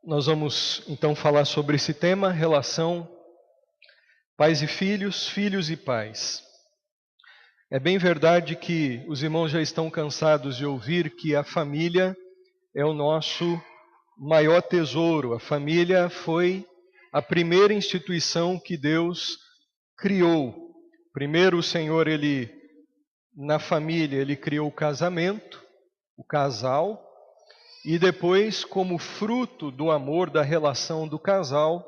Nós vamos então falar sobre esse tema, relação pais e filhos, filhos e pais. É bem verdade que os irmãos já estão cansados de ouvir que a família é o nosso maior tesouro. A família foi a primeira instituição que Deus criou. Primeiro o Senhor, na família, ele criou o casamento, o casal, e depois, como fruto do amor, da relação do casal,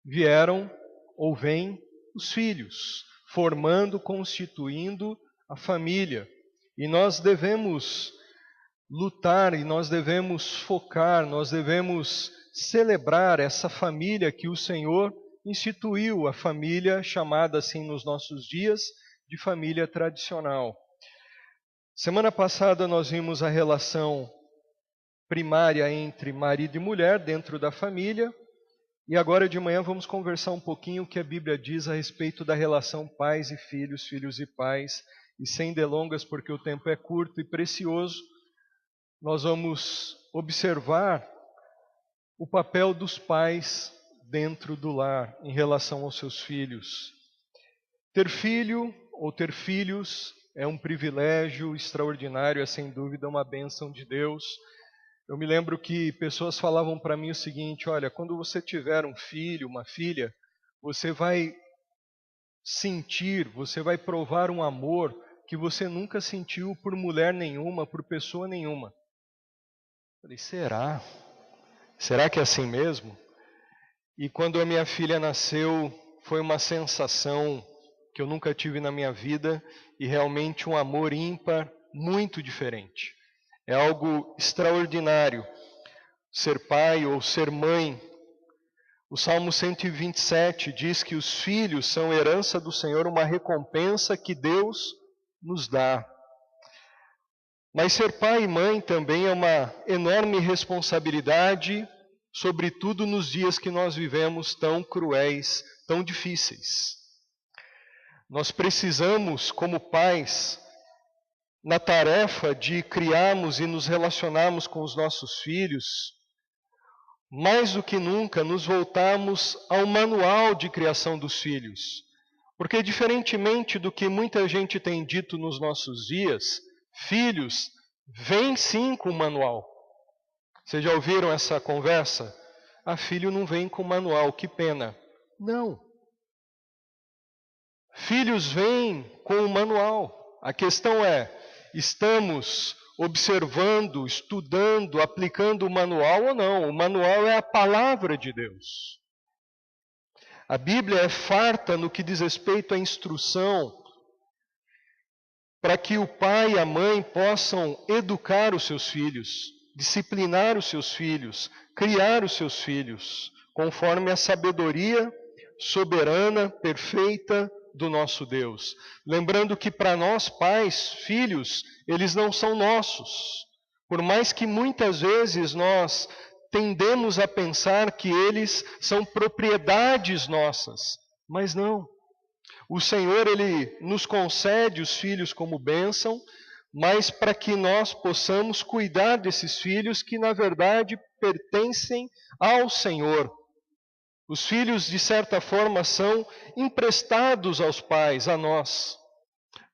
vieram ou vêm os filhos, formando, constituindo a família. E nós devemos lutar, e nós devemos focar, nós devemos celebrar essa família que o Senhor instituiu, a família chamada assim nos nossos dias de família tradicional. Semana passada nós vimos a relação primária entre marido e mulher dentro da família. E agora de manhã vamos conversar um pouquinho o que a Bíblia diz a respeito da relação pais e filhos, filhos e pais. E sem delongas, porque o tempo é curto e precioso, nós vamos observar o papel dos pais dentro do lar em relação aos seus filhos. Ter filho ou ter filhos é um privilégio extraordinário, é sem dúvida uma bênção de Deus. Eu me lembro que pessoas falavam para mim o seguinte: olha, quando você tiver um filho, uma filha, você vai sentir, você vai provar um amor que você nunca sentiu por mulher nenhuma, por pessoa nenhuma. Eu falei, será? Será que é assim mesmo? E quando a minha filha nasceu, foi uma sensação que eu nunca tive na minha vida e realmente um amor ímpar, muito diferente. É algo extraordinário ser pai ou ser mãe. O Salmo 127 diz que os filhos são herança do Senhor, uma recompensa que Deus nos dá. Mas ser pai e mãe também é uma enorme responsabilidade, sobretudo nos dias que nós vivemos tão cruéis, tão difíceis. Nós precisamos, como pais, na tarefa de criarmos e nos relacionarmos com os nossos filhos, mais do que nunca nos voltarmos ao manual de criação dos filhos. Porque diferentemente do que muita gente tem dito nos nossos dias, filhos vêm sim com manual. Vocês já ouviram essa conversa? Ah, filho não vem com manual, que pena. Não. Filhos vêm com o manual. A questão é, estamos observando, estudando, aplicando o manual ou não? O manual é a palavra de Deus. A Bíblia é farta no que diz respeito à instrução, para que o pai e a mãe possam educar os seus filhos, disciplinar os seus filhos, criar os seus filhos, conforme a sabedoria soberana, perfeita do nosso Deus. Lembrando que para nós pais, filhos, eles não são nossos. Por mais que muitas vezes nós tendemos a pensar que eles são propriedades nossas, mas não. O Senhor, Ele nos concede os filhos como bênção, mas para que nós possamos cuidar desses filhos que na verdade pertencem ao Senhor. Os filhos, de certa forma, são emprestados aos pais, a nós,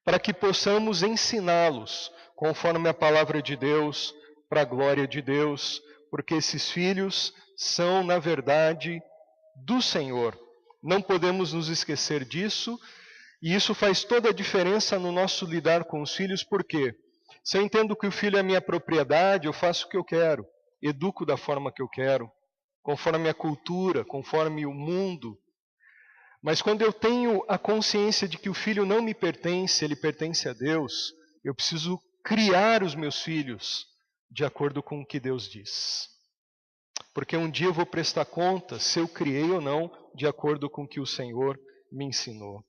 para que possamos ensiná-los, conforme a palavra de Deus, para a glória de Deus, porque esses filhos são, na verdade, do Senhor. Não podemos nos esquecer disso, e isso faz toda a diferença no nosso lidar com os filhos, porque se eu entendo que o filho é minha propriedade, eu faço o que eu quero, educo da forma que eu quero, conforme a cultura, conforme o mundo. Mas quando eu tenho a consciência de que o filho não me pertence, ele pertence a Deus, eu preciso criar os meus filhos de acordo com o que Deus diz. Porque um dia eu vou prestar conta se eu criei ou não de acordo com o que o Senhor me ensinou.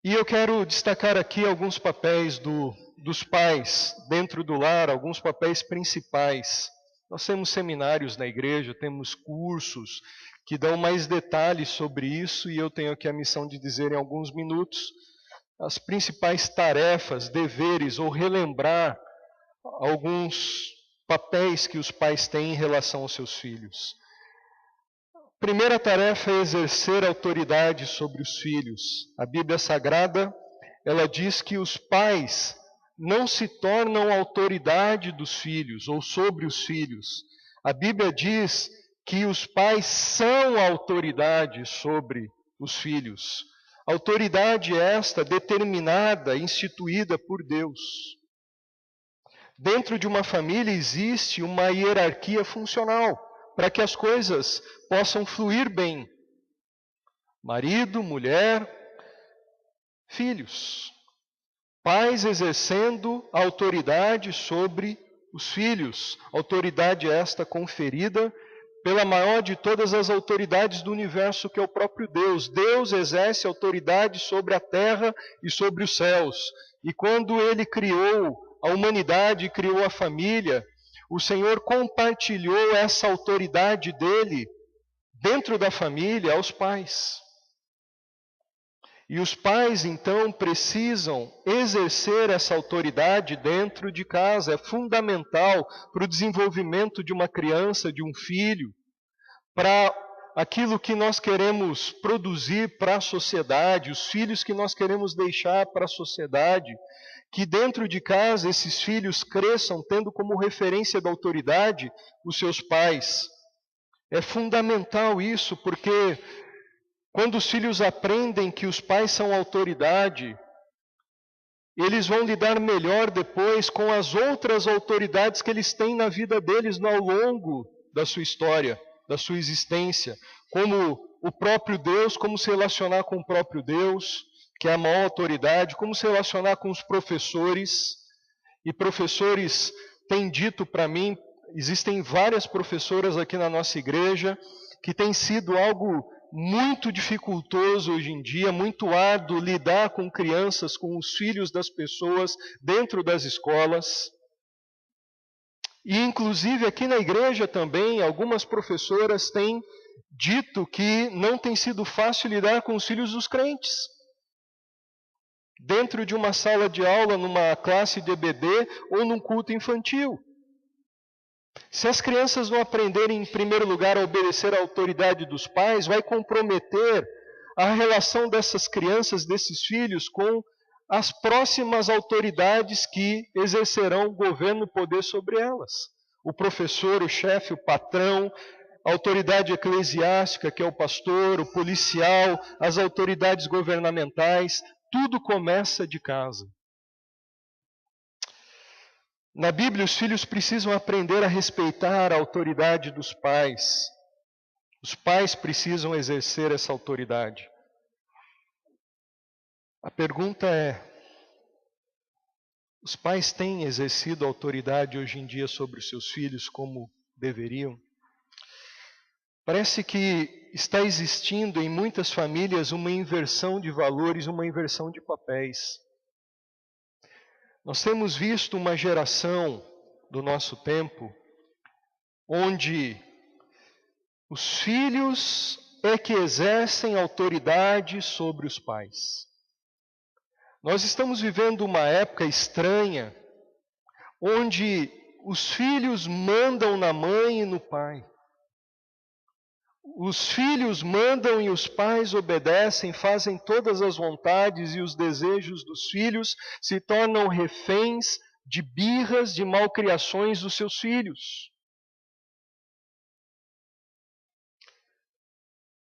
E eu quero destacar aqui alguns papéis dos pais dentro do lar, alguns papéis principais. Nós temos seminários na igreja, temos cursos que dão mais detalhes sobre isso, e eu tenho aqui a missão de dizer em alguns minutos as principais tarefas, deveres, ou relembrar alguns papéis que os pais têm em relação aos seus filhos. A primeira tarefa é exercer autoridade sobre os filhos. A Bíblia Sagrada, ela diz que os pais não se tornam autoridade dos filhos ou sobre os filhos. A Bíblia diz que os pais são autoridade sobre os filhos. Autoridade esta determinada, instituída por Deus. Dentro de uma família existe uma hierarquia funcional para que as coisas possam fluir bem. Marido, mulher, filhos. Pais exercendo autoridade sobre os filhos. Autoridade esta conferida pela maior de todas as autoridades do universo, que é o próprio Deus. Deus exerce autoridade sobre a terra e sobre os céus. E quando Ele criou a humanidade, criou a família, o Senhor compartilhou essa autoridade dele dentro da família aos pais. E os pais, então, precisam exercer essa autoridade dentro de casa. É fundamental para o desenvolvimento de uma criança, de um filho, para aquilo que nós queremos produzir para a sociedade, os filhos que nós queremos deixar para a sociedade, que dentro de casa esses filhos cresçam tendo como referência da autoridade os seus pais. É fundamental isso, porque quando os filhos aprendem que os pais são autoridade, eles vão lidar melhor depois com as outras autoridades que eles têm na vida deles ao longo da sua história, da sua existência. Como o próprio Deus, como se relacionar com o próprio Deus, que é a maior autoridade, como se relacionar com os professores. E professores têm dito para mim, existem várias professoras aqui na nossa igreja, que tem sido algo muito dificultoso hoje em dia, muito árduo lidar com crianças, com os filhos das pessoas dentro das escolas. E inclusive aqui na igreja também, algumas professoras têm dito que não tem sido fácil lidar com os filhos dos crentes. Dentro de uma sala de aula, numa classe de EBD ou num culto infantil. Se as crianças não aprenderem, em primeiro lugar, a obedecer à autoridade dos pais, vai comprometer a relação dessas crianças, desses filhos, com as próximas autoridades que exercerão o governo, o poder sobre elas. O professor, o chefe, o patrão, a autoridade eclesiástica, que é o pastor, o policial, as autoridades governamentais, tudo começa de casa. Na Bíblia, os filhos precisam aprender a respeitar a autoridade dos pais. Os pais precisam exercer essa autoridade. A pergunta é: os pais têm exercido autoridade hoje em dia sobre os seus filhos como deveriam? Parece que está existindo em muitas famílias uma inversão de valores, uma inversão de papéis. Nós temos visto uma geração do nosso tempo onde os filhos é que exercem autoridade sobre os pais. Nós estamos vivendo uma época estranha onde os filhos mandam na mãe e no pai. Os filhos mandam e os pais obedecem, fazem todas as vontades e os desejos dos filhos, se tornam reféns de birras, de malcriações dos seus filhos.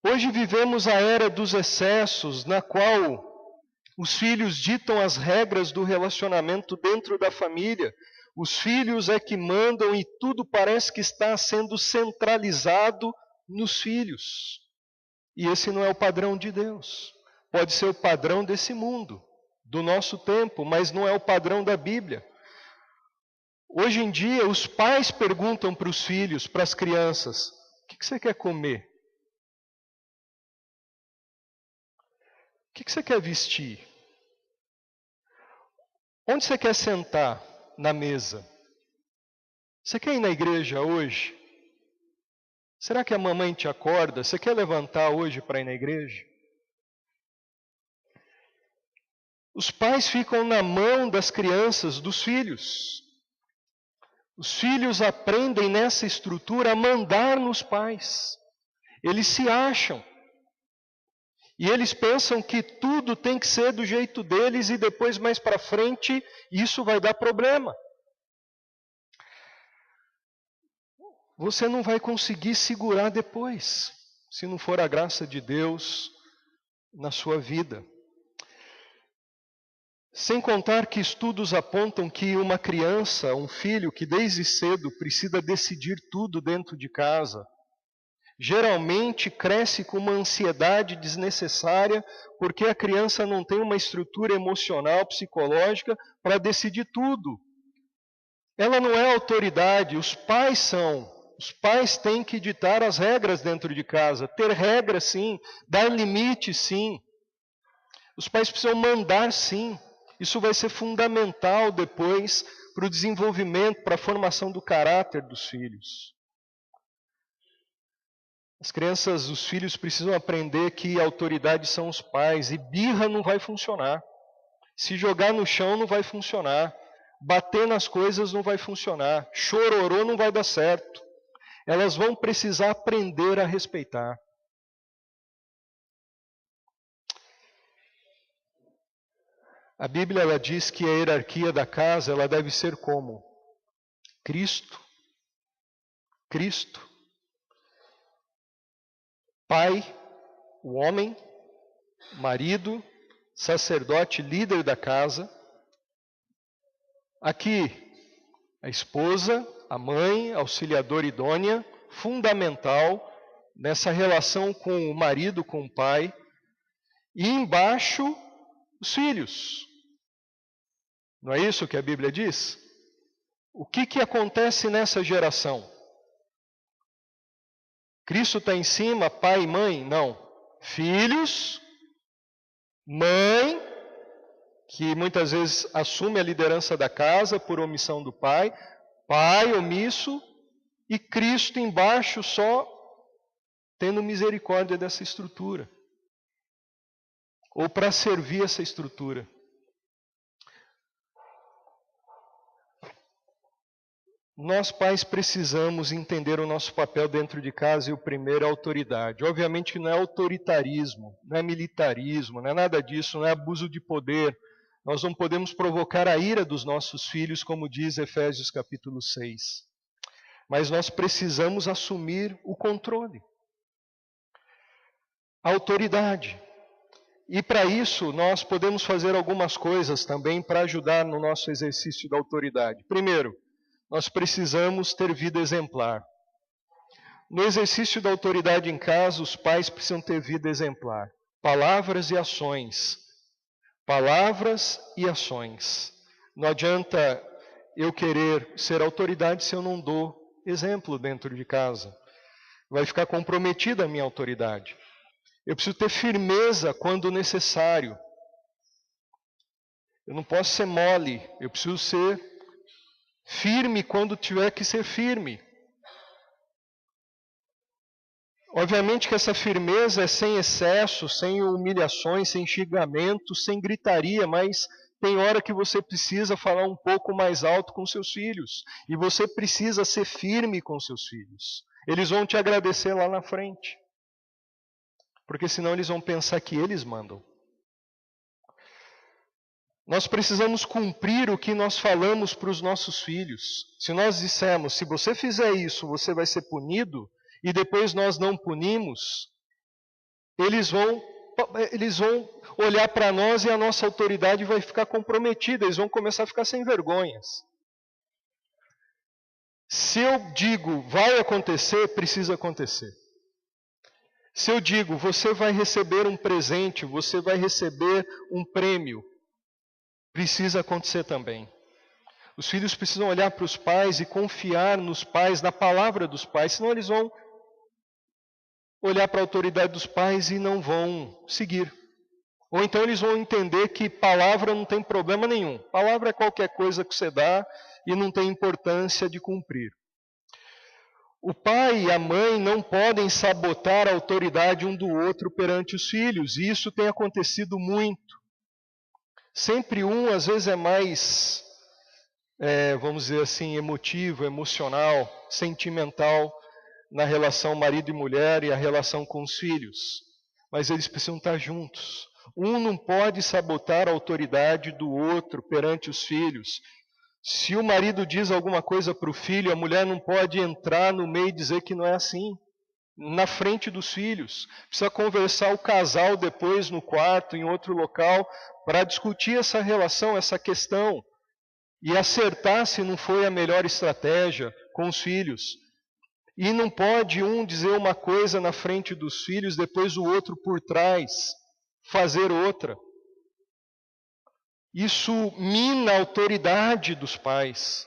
Hoje vivemos a era dos excessos, na qual os filhos ditam as regras do relacionamento dentro da família. Os filhos é que mandam e tudo parece que está sendo centralizado nos filhos. E esse não é o padrão de Deus. Pode ser o padrão desse mundo, do nosso tempo, mas não é o padrão da Bíblia. Hoje em dia, os pais perguntam para os filhos, para as crianças: o que você quer comer? O que você quer vestir? Onde você quer sentar na mesa? Você quer ir na igreja hoje? Será que a mamãe te acorda? Você quer levantar hoje para ir na igreja? Os pais ficam na mão das crianças, dos filhos. Os filhos aprendem nessa estrutura a mandar nos pais. Eles se acham. E eles pensam que tudo tem que ser do jeito deles e depois, mais para frente, isso vai dar problema. Você não vai conseguir segurar depois, se não for a graça de Deus na sua vida. Sem contar que estudos apontam que uma criança, um filho que desde cedo precisa decidir tudo dentro de casa, geralmente cresce com uma ansiedade desnecessária, porque a criança não tem uma estrutura emocional, psicológica para decidir tudo. Ela não é autoridade, os pais são. Os pais têm que ditar as regras dentro de casa, ter regras sim, dar limites sim. Os pais precisam mandar sim. Isso vai ser fundamental depois para o desenvolvimento, para a formação do caráter dos filhos. As crianças, os filhos precisam aprender que a autoridade são os pais, e birra não vai funcionar. Se jogar no chão não vai funcionar. Bater nas coisas não vai funcionar. Chororô não vai dar certo. Elas vão precisar aprender a respeitar. A Bíblia ela diz que a hierarquia da casa ela deve ser como? Cristo. Cristo. Pai, o homem, marido, sacerdote, líder da casa. Aqui, a esposa, a mãe, auxiliadora idônea, fundamental nessa relação com o marido, com o pai. E embaixo, os filhos. Não é isso que a Bíblia diz? O que acontece nessa geração? Cristo está em cima, pai e mãe? Não. Filhos, mãe, que muitas vezes assume a liderança da casa por omissão do pai, pai omisso, e Cristo embaixo só tendo misericórdia dessa estrutura. Ou para servir essa estrutura. Nós pais precisamos entender o nosso papel dentro de casa e o primeiro é a autoridade. Obviamente que não é autoritarismo, não é militarismo, não é nada disso, não é abuso de poder. Nós não podemos provocar a ira dos nossos filhos, como diz Efésios capítulo 6. Mas nós precisamos assumir o controle. A autoridade. E para isso nós podemos fazer algumas coisas também para ajudar no nosso exercício da autoridade. Primeiro, nós precisamos ter vida exemplar. No exercício da autoridade em casa, os pais precisam ter vida exemplar. Palavras e ações. Palavras e ações. Não adianta eu querer ser autoridade se eu não dou exemplo dentro de casa. Vai ficar comprometida a minha autoridade. Eu preciso ter firmeza quando necessário. Eu não posso ser mole, eu preciso ser firme quando tiver que ser firme. Obviamente que essa firmeza é sem excesso, sem humilhações, sem xingamentos, sem gritaria, mas tem hora que você precisa falar um pouco mais alto com seus filhos. E você precisa ser firme com seus filhos. Eles vão te agradecer lá na frente. Porque senão eles vão pensar que eles mandam. Nós precisamos cumprir o que nós falamos para os nossos filhos. Se nós dissermos, se você fizer isso, você vai ser punido, e depois nós não punimos, eles vão olhar para nós e a nossa autoridade vai ficar comprometida, eles vão começar a ficar sem vergonhas. Se eu digo, vai acontecer, precisa acontecer. Se eu digo, você vai receber um presente, você vai receber um prêmio, precisa acontecer também. Os filhos precisam olhar para os pais e confiar nos pais, na palavra dos pais, senão eles vão olhar para a autoridade dos pais e não vão seguir. Ou então eles vão entender que palavra não tem problema nenhum. Palavra é qualquer coisa que você dá e não tem importância de cumprir. O pai e a mãe não podem sabotar a autoridade um do outro perante os filhos, e isso tem acontecido muito. Sempre um, às vezes, é mais vamos dizer assim, emotivo, emocional, sentimental na relação marido e mulher e a relação com os filhos. Mas eles precisam estar juntos. Um não pode sabotar a autoridade do outro perante os filhos. Se o marido diz alguma coisa para o filho, a mulher não pode entrar no meio e dizer que não é assim. Na frente dos filhos. Precisa conversar o casal depois no quarto, em outro local, para discutir essa relação, essa questão. E acertar se não foi a melhor estratégia com os filhos. E não pode um dizer uma coisa na frente dos filhos, depois o outro por trás fazer outra. Isso mina a autoridade dos pais,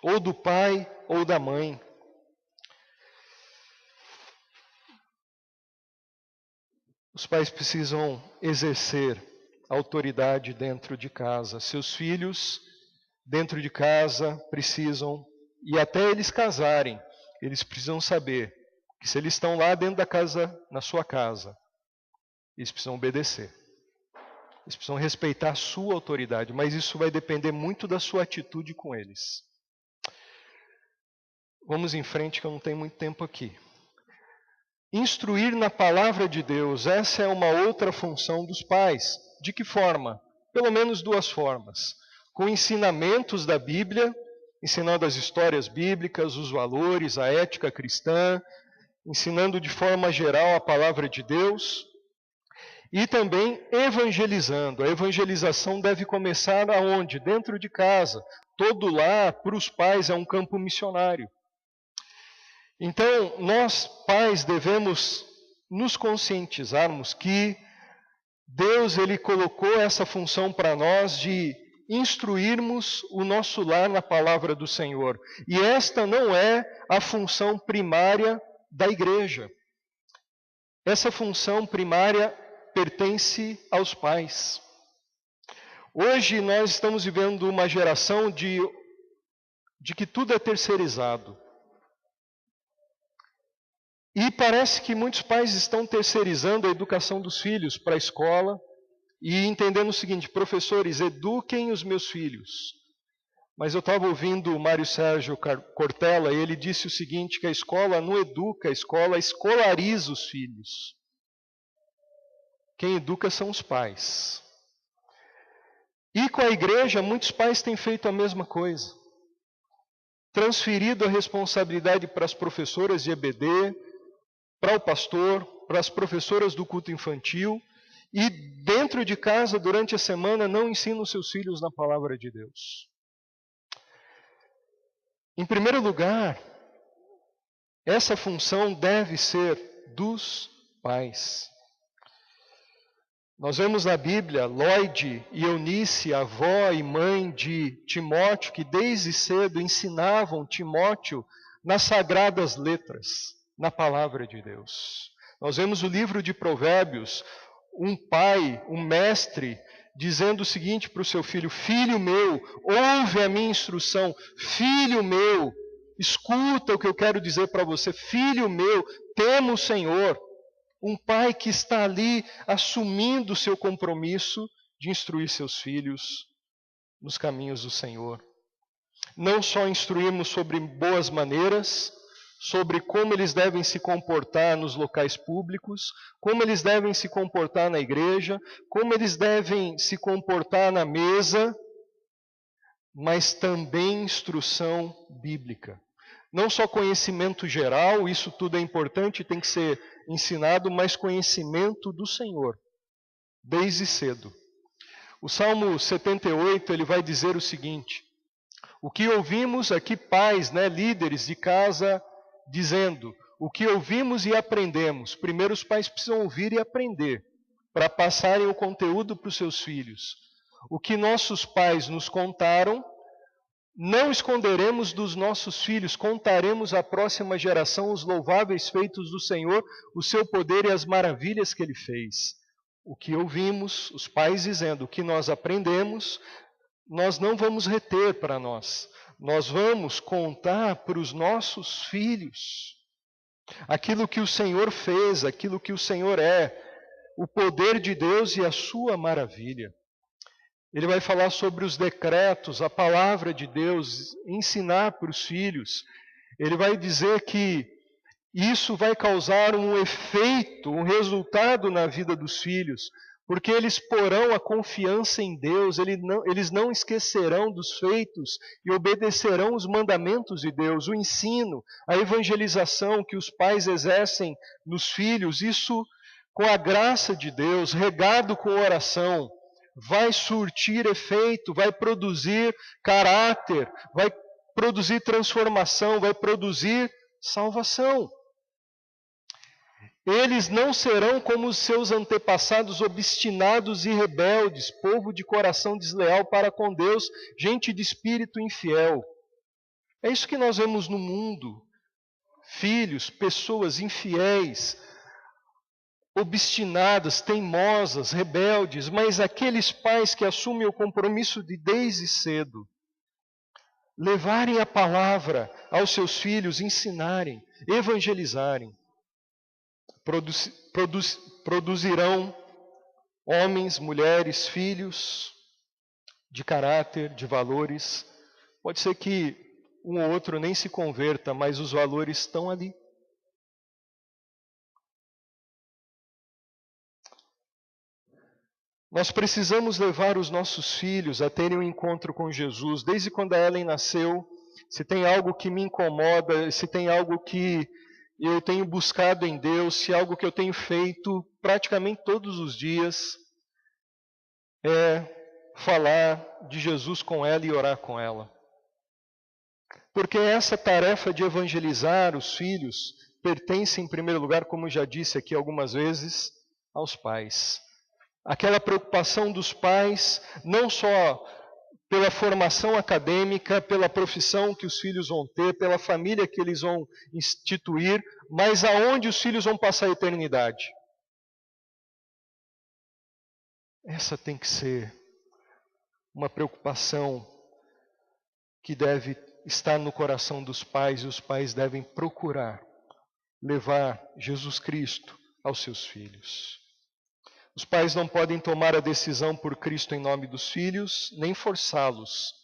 ou do pai ou da mãe. Os pais precisam exercer autoridade dentro de casa. Seus filhos, dentro de casa, precisam, e até eles casarem, eles precisam saber que se eles estão lá dentro da casa, na sua casa, eles precisam obedecer. Eles precisam respeitar a sua autoridade, mas isso vai depender muito da sua atitude com eles. Vamos em frente, que eu não tenho muito tempo aqui. Instruir na palavra de Deus, essa é uma outra função dos pais. De que forma? Pelo menos duas formas. Com ensinamentos da Bíblia, ensinando as histórias bíblicas, os valores, a ética cristã, ensinando de forma geral a palavra de Deus, e também evangelizando. A evangelização deve começar aonde? Dentro de casa. Todo lar, para os pais, é um campo missionário. Então, nós, pais, devemos nos conscientizarmos que Deus ele colocou essa função para nós de instruirmos o nosso lar na palavra do Senhor. E esta não é a função primária da igreja. Essa função primária pertence aos pais. Hoje nós estamos vivendo uma geração de que tudo é terceirizado. E parece que muitos pais estão terceirizando a educação dos filhos para a escola e entendendo o seguinte: professores, eduquem os meus filhos. Mas eu estava ouvindo o Mário Sérgio Cortella e ele disse o seguinte, que a escola não educa, a escola escolariza os filhos. Quem educa são os pais. E com a igreja, muitos pais têm feito a mesma coisa. Transferido a responsabilidade para as professoras de EBD, para o pastor, para as professoras do culto infantil, e dentro de casa, durante a semana, não ensinam os seus filhos na palavra de Deus. Em primeiro lugar, essa função deve ser dos pais. Nós vemos na Bíblia Lloyd e Eunice, avó e mãe de Timóteo, que desde cedo ensinavam Timóteo nas sagradas letras, na palavra de Deus. Nós vemos o livro de Provérbios, um pai, um mestre, dizendo o seguinte para o seu filho: filho meu, ouve a minha instrução, filho meu, escuta o que eu quero dizer para você, filho meu, tema o Senhor. Um pai que está ali assumindo o seu compromisso de instruir seus filhos nos caminhos do Senhor. Não só instruímos sobre boas maneiras, sobre como eles devem se comportar nos locais públicos, como eles devem se comportar na igreja, como eles devem se comportar na mesa, mas também instrução bíblica. Não só conhecimento geral, isso tudo é importante, tem que ser ensinado, mas conhecimento do Senhor, desde cedo. O Salmo 78, ele vai dizer o seguinte: o que ouvimos aqui, pais, líderes de casa, dizendo, o que ouvimos e aprendemos. Primeiro os pais precisam ouvir e aprender, para passarem o conteúdo para os seus filhos. O que nossos pais nos contaram, não esconderemos dos nossos filhos, contaremos à próxima geração os louváveis feitos do Senhor, o seu poder e as maravilhas que Ele fez. O que ouvimos, os pais dizendo, o que nós aprendemos, nós não vamos reter para nós. Nós vamos contar para os nossos filhos aquilo que o Senhor fez, aquilo que o Senhor é, o poder de Deus e a sua maravilha. Ele vai falar sobre os decretos, a palavra de Deus, ensinar para os filhos. Ele vai dizer que isso vai causar um efeito, um resultado na vida dos filhos, porque eles porão a confiança em Deus, eles não esquecerão dos feitos e obedecerão os mandamentos de Deus, o ensino, a evangelização que os pais exercem nos filhos, isso com a graça de Deus, regado com oração, vai surtir efeito, vai produzir caráter, vai produzir transformação, vai produzir salvação. Eles não serão como os seus antepassados obstinados e rebeldes, povo de coração desleal para com Deus, gente de espírito infiel. É isso que nós vemos no mundo. Filhos, pessoas infiéis, obstinadas, teimosas, rebeldes, mas aqueles pais que assumem o compromisso de desde cedo levarem a palavra aos seus filhos, ensinarem, evangelizarem. Produzirão homens, mulheres, filhos de caráter, de valores. Pode ser que um ou outro nem se converta, mas os valores estão ali. Nós precisamos levar os nossos filhos a terem um encontro com Jesus. Desde quando a Ellen nasceu, se tem algo que me incomoda, se tem algo que eu tenho buscado em Deus, se algo que eu tenho feito praticamente todos os dias, é falar de Jesus com ela e orar com ela. Porque essa tarefa de evangelizar os filhos pertence, em primeiro lugar, como já disse aqui algumas vezes, aos pais. Aquela preocupação dos pais, não só pela formação acadêmica, pela profissão que os filhos vão ter, pela família que eles vão instituir, mas aonde os filhos vão passar a eternidade. Essa tem que ser uma preocupação que deve estar no coração dos pais, e os pais devem procurar levar Jesus Cristo aos seus filhos. Os pais não podem tomar a decisão por Cristo em nome dos filhos, nem forçá-los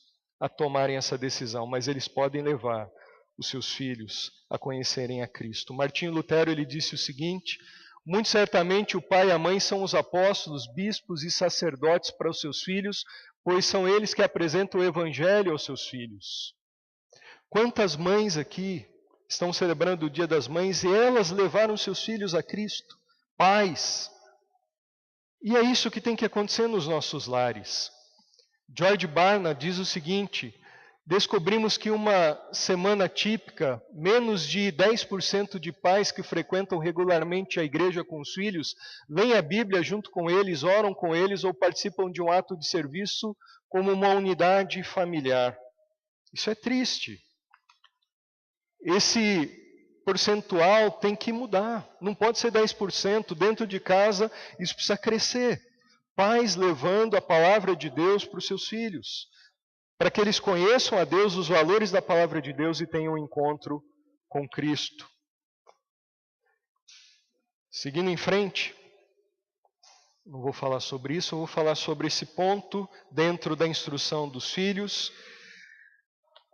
a tomarem essa decisão, mas eles podem levar os seus filhos a conhecerem a Cristo. Martinho Lutero, ele disse o seguinte: muito certamente o pai e a mãe são os apóstolos, bispos e sacerdotes para os seus filhos, pois são eles que apresentam o evangelho aos seus filhos. Quantas mães aqui estão celebrando o Dia das Mães e elas levaram seus filhos a Cristo? Pais. E é isso que tem que acontecer nos nossos lares. George Barna diz o seguinte: descobrimos que uma semana típica, menos de 10% de pais que frequentam regularmente a igreja com os filhos, leem a Bíblia junto com eles, oram com eles ou participam de um ato de serviço como uma unidade familiar. Isso é triste. Esse percentual tem que mudar. Não pode ser 10% dentro de casa, isso precisa crescer. Pais levando a palavra de Deus para os seus filhos, para que eles conheçam a Deus, os valores da palavra de Deus e tenham um encontro com Cristo. Seguindo em frente, não vou falar sobre isso, eu vou falar sobre esse ponto dentro da instrução dos filhos.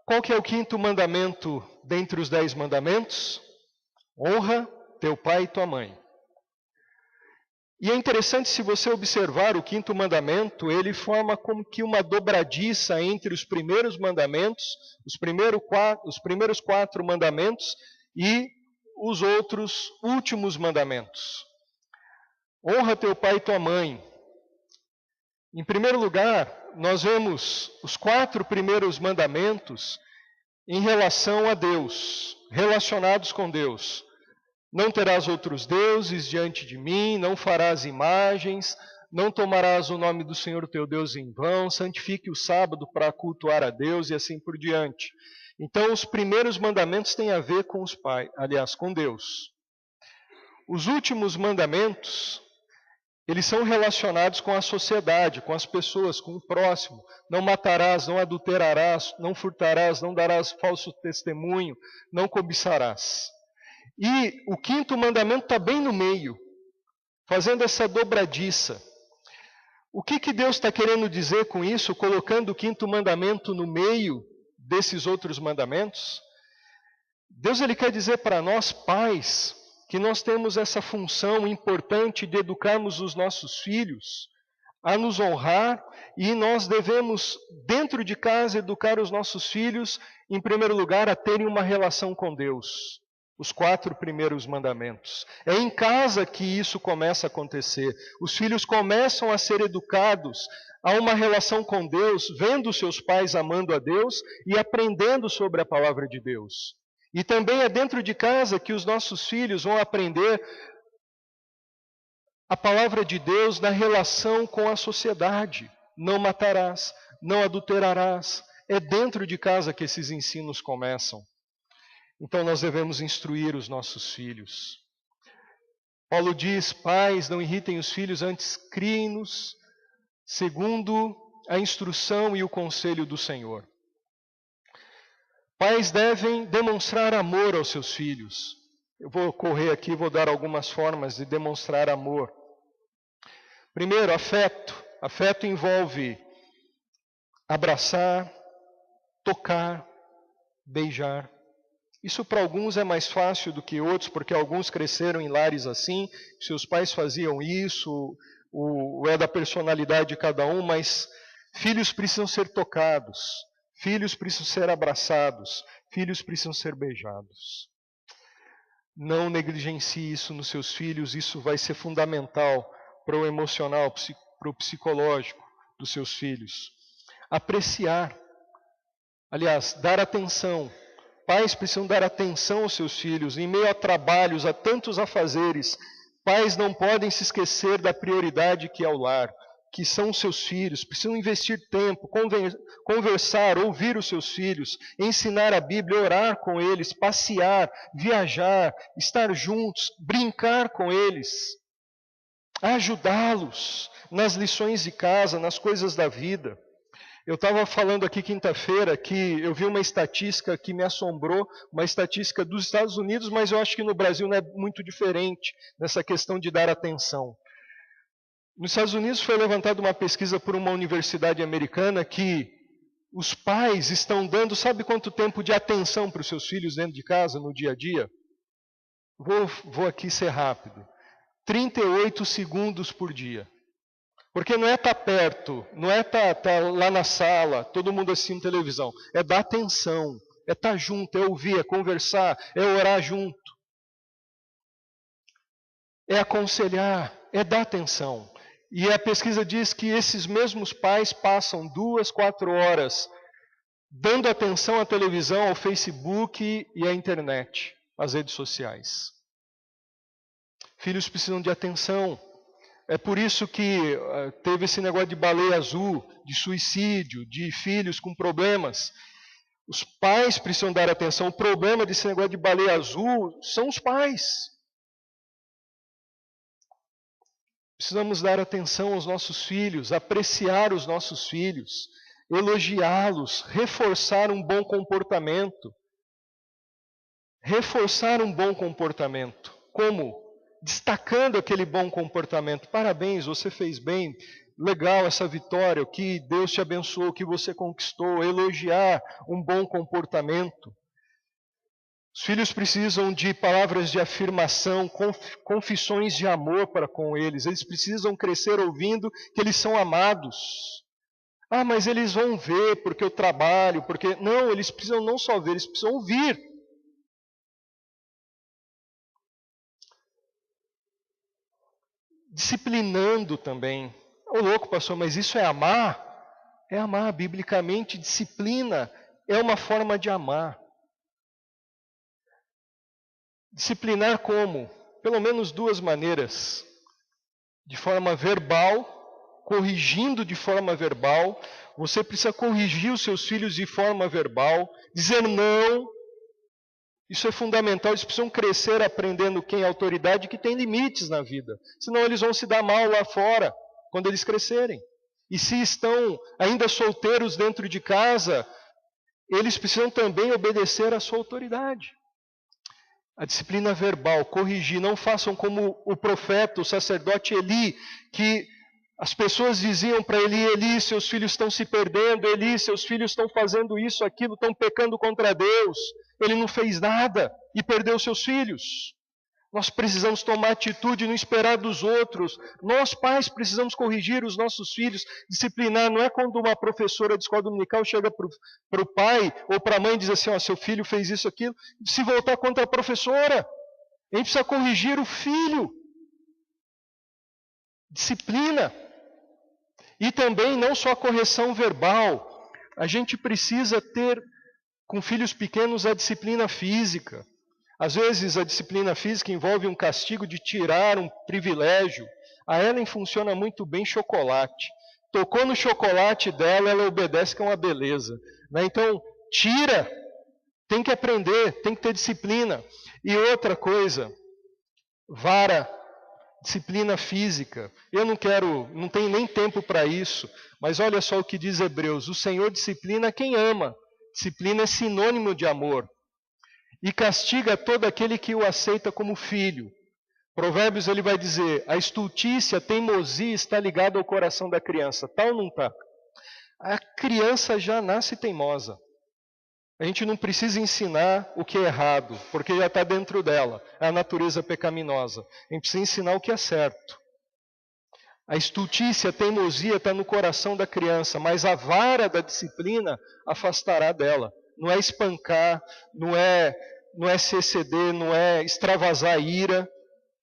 Qual que é o quinto mandamento dentre os 10 mandamentos? Honra teu pai e tua mãe. E é interessante, se você observar o quinto mandamento, ele forma como que uma dobradiça entre os primeiros mandamentos, os primeiros 4 mandamentos e os outros últimos mandamentos. Honra teu pai e tua mãe. Em primeiro lugar, nós vemos os 4 primeiros mandamentos em relação a Deus, relacionados com Deus. Não terás outros deuses diante de mim, não farás imagens, não tomarás o nome do Senhor teu Deus em vão, santifique o sábado para cultuar a Deus e assim por diante. Então, os primeiros mandamentos têm a ver com os pais, aliás, com Deus. Os últimos mandamentos, eles são relacionados com a sociedade, com as pessoas, com o próximo. Não matarás, não adulterarás, não furtarás, não darás falso testemunho, não cobiçarás. E o quinto mandamento está bem no meio, fazendo essa dobradiça. O que Deus está querendo dizer com isso, colocando o 5º mandamento no meio desses outros mandamentos? Deus ele quer dizer para nós, pais, que nós temos essa função importante de educarmos os nossos filhos a nos honrar, e nós devemos, dentro de casa, educar os nossos filhos, em primeiro lugar, a terem uma relação com Deus. Os 4 primeiros mandamentos. É em casa que isso começa a acontecer. Os filhos começam a ser educados a uma relação com Deus, vendo seus pais amando a Deus e aprendendo sobre a palavra de Deus. E também é dentro de casa que os nossos filhos vão aprender a palavra de Deus na relação com a sociedade. Não matarás, não adulterarás. É dentro de casa que esses ensinos começam. Então nós devemos instruir os nossos filhos. Paulo diz, pais, não irritem os filhos, antes criem-nos, segundo a instrução e o conselho do Senhor. Pais devem demonstrar amor aos seus filhos. Eu vou correr aqui, vou dar algumas formas de demonstrar amor. Primeiro, afeto. Afeto envolve abraçar, tocar, beijar. Isso para alguns é mais fácil do que outros, porque alguns cresceram em lares assim, seus pais faziam isso, é da personalidade de cada um, mas filhos precisam ser tocados, filhos precisam ser abraçados, filhos precisam ser beijados. Não negligencie isso nos seus filhos, isso vai ser fundamental para o emocional, para o psicológico dos seus filhos. Apreciar, aliás, dar atenção. Pais precisam dar atenção aos seus filhos, em meio a trabalhos, a tantos afazeres. Pais não podem se esquecer da prioridade que é o lar, que são os seus filhos. Precisam investir tempo, conversar, ouvir os seus filhos, ensinar a Bíblia, orar com eles, passear, viajar, estar juntos, brincar com eles, ajudá-los nas lições de casa, nas coisas da vida. Eu estava falando aqui quinta-feira que eu vi uma estatística que me assombrou, uma estatística dos Estados Unidos, mas eu acho que no Brasil não é muito diferente nessa questão de dar atenção. Nos Estados Unidos foi levantada uma pesquisa por uma universidade americana que os pais estão dando, sabe quanto tempo de atenção para os seus filhos dentro de casa, no dia a dia? Vou aqui ser rápido. 38 segundos por dia. Porque não é estar perto, não é estar lá na sala, todo mundo assistindo televisão. É dar atenção, é estar junto, é ouvir, é conversar, é orar junto. É aconselhar, é dar atenção. E a pesquisa diz que esses mesmos pais passam 2, 4 horas dando atenção à televisão, ao Facebook e à internet, às redes sociais. Filhos precisam de atenção. É por isso que teve esse negócio de baleia azul, de suicídio, de filhos com problemas. Os pais precisam dar atenção. O problema desse negócio de baleia azul são os pais. Precisamos dar atenção aos nossos filhos, apreciar os nossos filhos, elogiá-los, reforçar um bom comportamento. Reforçar um bom comportamento. Como? Destacando aquele bom comportamento. Parabéns, você fez bem. Legal essa vitória, que Deus te abençoou, que você conquistou. Elogiar um bom comportamento. Os filhos precisam de palavras de afirmação, confissões de amor para com eles. Eles precisam crescer ouvindo que eles são amados. Ah, mas eles vão ver porque eu trabalho, porque... Não, eles precisam não só ver, eles precisam ouvir. Disciplinando também. Ô louco, pastor, mas isso é amar? É amar, biblicamente, disciplina é uma forma de amar. Disciplinar como? Pelo menos 2 maneiras. De forma verbal, corrigindo de forma verbal. Você precisa corrigir os seus filhos de forma verbal. Dizer não. Isso é fundamental. Eles precisam crescer aprendendo quem é autoridade e que tem limites na vida. Senão eles vão se dar mal lá fora, quando eles crescerem. E se estão ainda solteiros dentro de casa, eles precisam também obedecer à sua autoridade. A disciplina verbal, corrigir, não façam como o profeta, o sacerdote Eli, que As pessoas diziam para Eli: Eli, seus filhos estão se perdendo, Eli, seus filhos estão fazendo isso, aquilo, estão pecando contra Deus. Ele não fez nada e perdeu seus filhos. Nós precisamos tomar atitude e não esperar dos outros. Nós, pais, precisamos corrigir os nossos filhos, disciplinar. Não é quando uma professora de escola dominical chega para o pai ou para a mãe e diz assim: ó, seu filho fez isso, aquilo, se voltar contra a professora. A gente precisa corrigir o filho. Disciplina. E também não só a correção verbal. A gente precisa ter, com filhos pequenos, a disciplina física. Às vezes a disciplina física envolve um castigo de tirar um privilégio. A Ellen funciona muito bem chocolate. Tocou no chocolate dela, ela obedece, que é uma beleza. Então, tira. Tem que aprender, tem que ter disciplina. E outra coisa, vara, disciplina física. Eu não tenho nem tempo para isso. Mas olha só o que diz Hebreus: o Senhor disciplina quem ama. Disciplina é sinônimo de amor. E castiga todo aquele que o aceita como filho. Provérbios ele vai dizer: a estultícia, a teimosia está ligada ao coração da criança. Tal não está? A criança já nasce teimosa. A gente não precisa ensinar o que é errado, porque já está dentro dela. É a natureza pecaminosa. A gente precisa ensinar o que é certo. A estultícia, a teimosia está no coração da criança, mas a vara da disciplina afastará dela. Não é espancar, não é se exceder, não é extravasar a ira,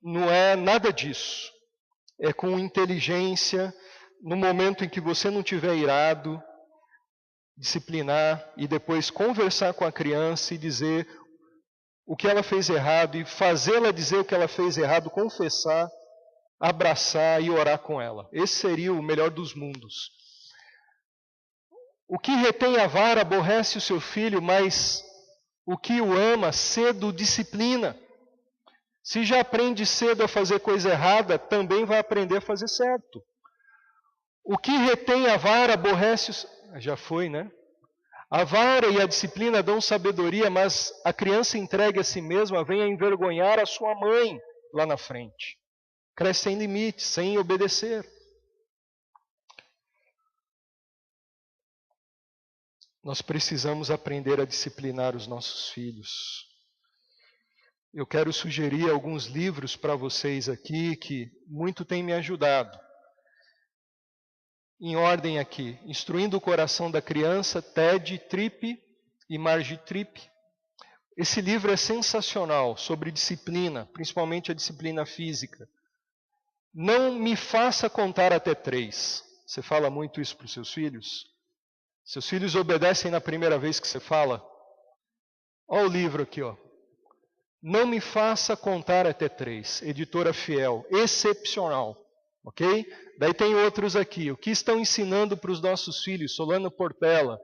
não é nada disso. É com inteligência, no momento em que você não estiver irado, disciplinar e depois conversar com a criança e dizer o que ela fez errado e fazê-la dizer o que ela fez errado, confessar, abraçar e orar com ela. Esse seria o melhor dos mundos. O que retém a vara aborrece o seu filho, mas o que o ama cedo disciplina. Se já aprende cedo a fazer coisa errada, também vai aprender a fazer certo. O que retém a vara aborrece o... Já foi, né? A vara e a disciplina dão sabedoria, mas a criança entregue a si mesma vem a envergonhar a sua mãe lá na frente. Cresce sem limites, sem obedecer. Nós precisamos aprender a disciplinar os nossos filhos. Eu quero sugerir alguns livros para vocês aqui que muito têm me ajudado. Em ordem aqui: Instruindo o Coração da Criança, Ted Tripp e Margie Tripp. Esse livro é sensacional, sobre disciplina, principalmente a disciplina física. Não me faça contar até 3. Você fala muito isso para os seus filhos? Seus filhos obedecem na primeira vez que você fala? Olha o livro aqui, ó. Não me faça contar até 3. Editora Fiel. Excepcional. Ok? Daí tem outros aqui. O que estão ensinando para os nossos filhos? Solano Portela.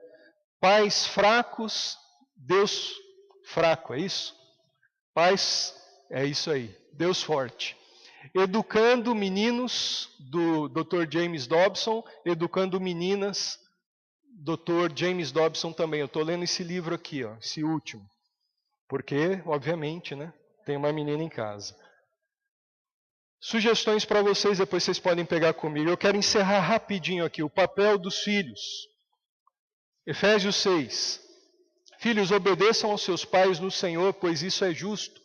Pais fracos, Deus fraco, é isso? Pais, é isso aí. Deus forte. Educando meninos, do Dr. James Dobson. Educando meninas, Dr. James Dobson também. Eu estou lendo esse livro aqui, ó, esse último. Porque, obviamente, né, tem uma menina em casa. Sugestões para vocês, depois vocês podem pegar comigo. Eu quero encerrar rapidinho aqui. O papel dos filhos. Efésios 6. Filhos, obedeçam aos seus pais no Senhor, pois isso é justo.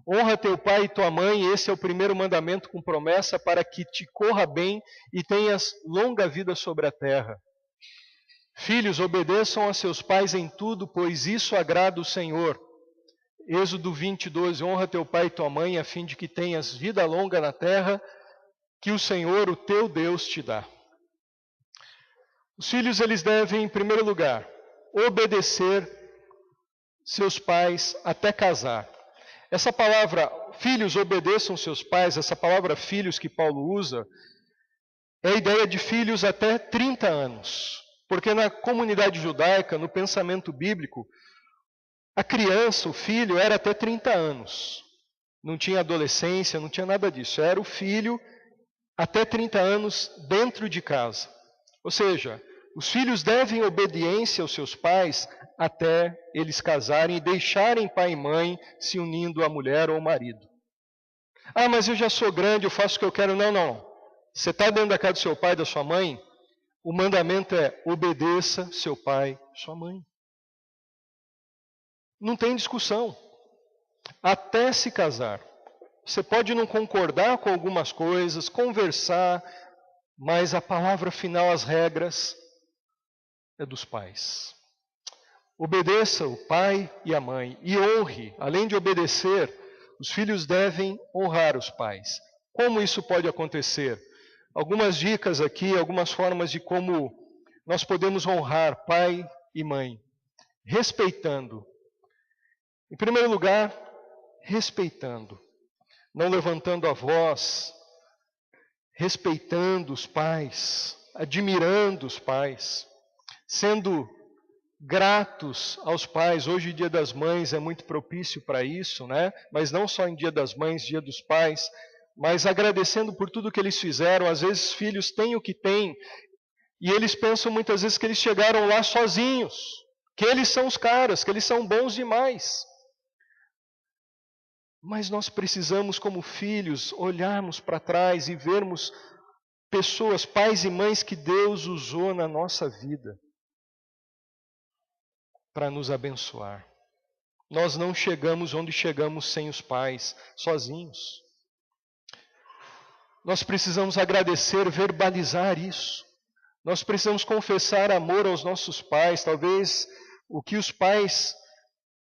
Honra teu pai e tua mãe, esse é o primeiro mandamento com promessa, para que te corra bem e tenhas longa vida sobre a terra. Filhos, obedeçam a seus pais em tudo, pois isso agrada o Senhor. Êxodo 20:12, honra teu pai e tua mãe, a fim de que tenhas vida longa na terra, que o Senhor, o teu Deus, te dá. Os filhos, eles devem, em primeiro lugar, obedecer seus pais até casar. Essa palavra, filhos, obedeçam seus pais, essa palavra filhos que Paulo usa, é a ideia de filhos até 30 anos. Porque na comunidade judaica, no pensamento bíblico, a criança, o filho, era até 30 anos. Não tinha adolescência, não tinha nada disso. Era o filho até 30 anos dentro de casa. Ou seja, os filhos devem obediência aos seus pais até eles casarem e deixarem pai e mãe se unindo à mulher ou ao marido. Ah, mas eu já sou grande, eu faço o que eu quero. Não, não. Você está dentro da casa do seu pai, da sua mãe? O mandamento é: obedeça seu pai, sua mãe. Não tem discussão. Até se casar. Você pode não concordar com algumas coisas, conversar, mas a palavra final, as regras, é dos pais. Obedeça o pai e a mãe e honre. Além de obedecer, os filhos devem honrar os pais. Como isso pode acontecer? Algumas dicas aqui, algumas formas de como nós podemos honrar pai e mãe. Respeitando. Em primeiro lugar, respeitando. Não levantando a voz, respeitando os pais, admirando os pais, sendo gratos aos pais. Hoje, Dia das Mães é muito propício para isso, né? Mas não só em Dia das Mães, Dia dos Pais, mas agradecendo por tudo que eles fizeram. Às vezes, filhos têm o que têm, e eles pensam muitas vezes que eles chegaram lá sozinhos, que eles são os caras, que eles são bons demais. Mas nós precisamos, como filhos, olharmos para trás e vermos pessoas, pais e mães que Deus usou na nossa vida para nos abençoar. Nós não chegamos onde chegamos sem os pais, sozinhos. Nós precisamos agradecer, verbalizar isso. Nós precisamos confessar amor aos nossos pais. Talvez o que os pais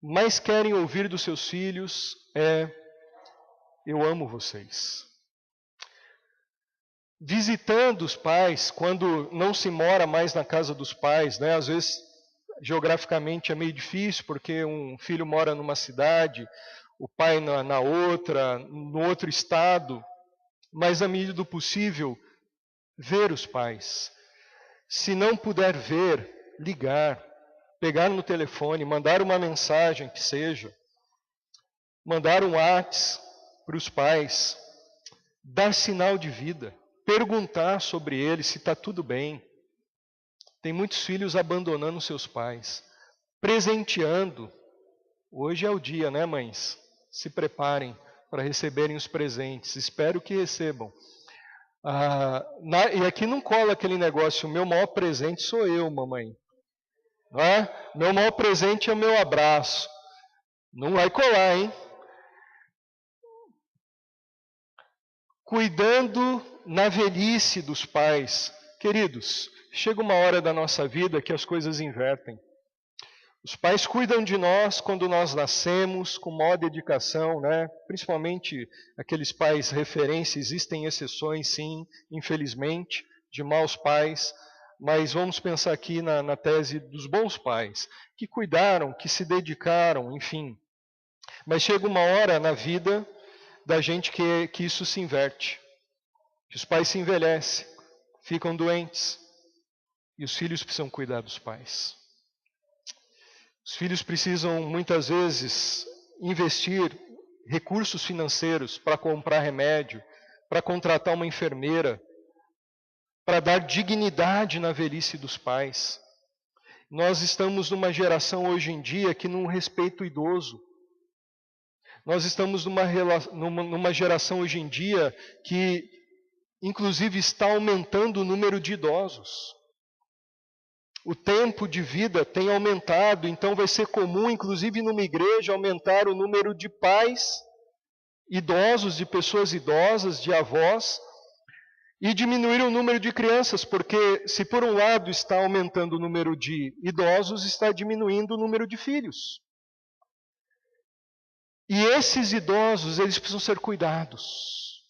mais querem ouvir dos seus filhos é: eu amo vocês. Visitando os pais, quando não se mora mais na casa dos pais, né? Às vezes geograficamente é meio difícil, porque um filho mora numa cidade, o pai na outra, no outro estado, mas à medida do possível, ver os pais. Se não puder ver, ligar, pegar no telefone, mandar uma mensagem que seja, mandar um WhatsApp para os pais, dar sinal de vida, perguntar sobre eles se está tudo bem. Tem muitos filhos abandonando seus pais, presenteando. Hoje é o dia, né, mães? Se preparem para receberem os presentes. Espero que recebam. E aqui não cola aquele negócio: o meu maior presente sou eu, mamãe. Meu maior presente é o meu abraço. Não vai colar, hein? Cuidando na velhice dos pais. Queridos, chega uma hora da nossa vida que as coisas invertem. Os pais cuidam de nós quando nós nascemos, com maior dedicação, né? Principalmente aqueles pais referência. Existem exceções, sim, infelizmente, de maus pais. Mas vamos pensar aqui na tese dos bons pais, que cuidaram, que se dedicaram, enfim. Mas chega uma hora na vida da gente que isso se inverte. Que os pais se envelhecem, ficam doentes, e os filhos precisam cuidar dos pais. Os filhos precisam, muitas vezes, investir recursos financeiros para comprar remédio, para contratar uma enfermeira, para dar dignidade na velhice dos pais. Nós estamos numa geração hoje em dia que não respeita o idoso. Nós estamos numa geração hoje em dia que, inclusive, está aumentando o número de idosos. O tempo de vida tem aumentado, então vai ser comum, inclusive numa igreja, aumentar o número de pais idosos, de pessoas idosas, de avós, e diminuir o número de crianças, porque se por um lado está aumentando o número de idosos, está diminuindo o número de filhos. E esses idosos, eles precisam ser cuidados.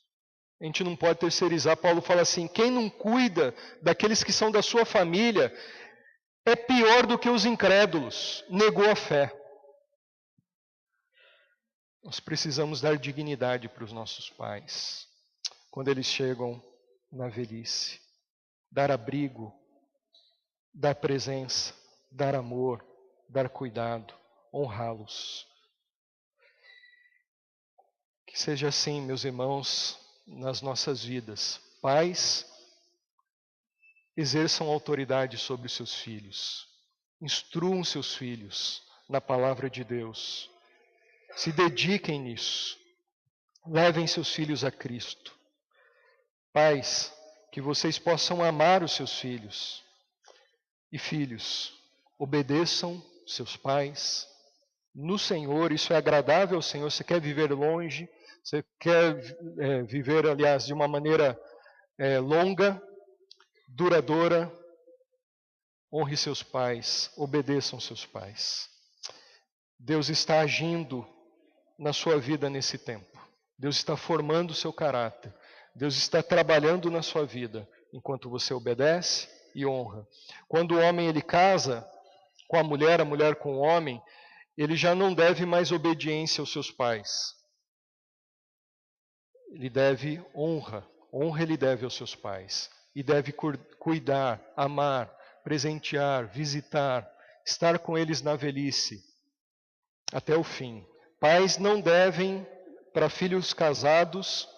A gente não pode terceirizar. Paulo fala assim: quem não cuida daqueles que são da sua família é pior do que os incrédulos, negou a fé. Nós precisamos dar dignidade para os nossos pais, quando eles chegam na velhice. Dar abrigo, dar presença, dar amor, dar cuidado, honrá-los. Que seja assim, meus irmãos, nas nossas vidas. Pais, exerçam autoridade sobre os seus filhos. Instruam seus filhos na palavra de Deus. Se dediquem nisso. Levem seus filhos a Cristo. Pais, que vocês possam amar os seus filhos. E filhos, obedeçam seus pais no Senhor, isso é agradável ao Senhor. Você quer viver longe, você quer viver, aliás, de uma maneira longa, duradoura, honre seus pais, obedeçam seus pais. Deus está agindo na sua vida nesse tempo. Deus está formando o seu caráter. Deus está trabalhando na sua vida enquanto você obedece e honra. Quando o homem ele casa com a mulher com o homem, ele já não deve mais obediência aos seus pais. Ele deve honra ele deve aos seus pais. E deve cuidar, amar, presentear, visitar, estar com eles na velhice, até o fim. Pais não devem, para filhos casados,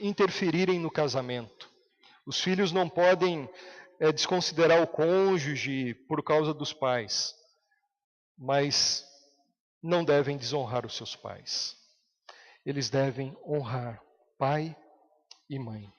interferirem no casamento. Os filhos não podem desconsiderar o cônjuge por causa dos pais, mas não devem desonrar os seus pais. Eles devem honrar pai e mãe.